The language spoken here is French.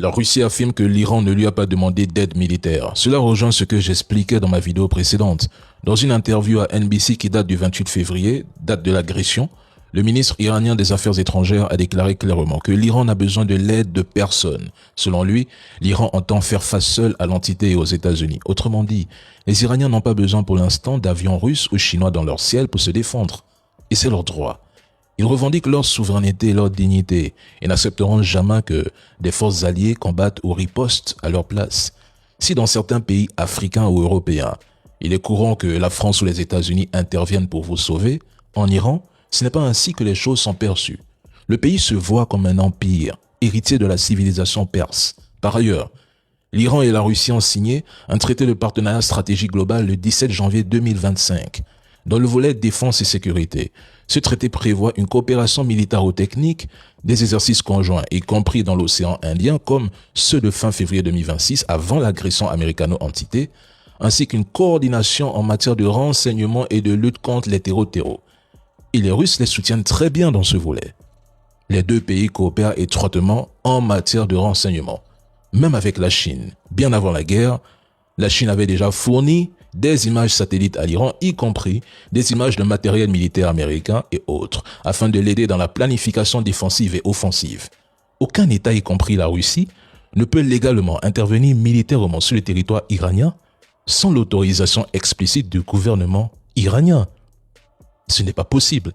La Russie affirme que l'Iran ne lui a pas demandé d'aide militaire. Cela rejoint ce que j'expliquais dans ma vidéo précédente. Dans une interview à NBC qui date du 28 février, date de l'agression, le ministre iranien des Affaires étrangères a déclaré clairement que l'Iran n'a besoin de l'aide de personne. Selon lui, l'Iran entend faire face seul à l'entité et aux États-Unis. Autrement dit, les Iraniens n'ont pas besoin pour l'instant d'avions russes ou chinois dans leur ciel pour se défendre. Et c'est leur droit. Ils revendiquent leur souveraineté et leur dignité et n'accepteront jamais que des forces alliées combattent ou ripostent à leur place. Si dans certains pays africains ou européens, il est courant que la France ou les États-Unis interviennent pour vous sauver, en Iran, ce n'est pas ainsi que les choses sont perçues. Le pays se voit comme un empire, héritier de la civilisation perse. Par ailleurs, l'Iran et la Russie ont signé un traité de partenariat stratégique global le 17 janvier 2025. Dans le volet défense et sécurité, ce traité prévoit une coopération militaro-technique, des exercices conjoints, y compris dans l'océan Indien, comme ceux de fin février 2026 avant l'agression américano-entité, ainsi qu'une coordination en matière de renseignement et de lutte contre les terreaux. Et les Russes les soutiennent très bien dans ce volet. Les deux pays coopèrent étroitement en matière de renseignement. Même avec la Chine, bien avant la guerre, la Chine avait déjà fourni des images satellites à l'Iran, y compris des images de matériel militaire américain et autres, afin de l'aider dans la planification défensive et offensive. Aucun État, y compris la Russie, ne peut légalement intervenir militairement sur le territoire iranien sans l'autorisation explicite du gouvernement iranien. Ce n'est pas possible.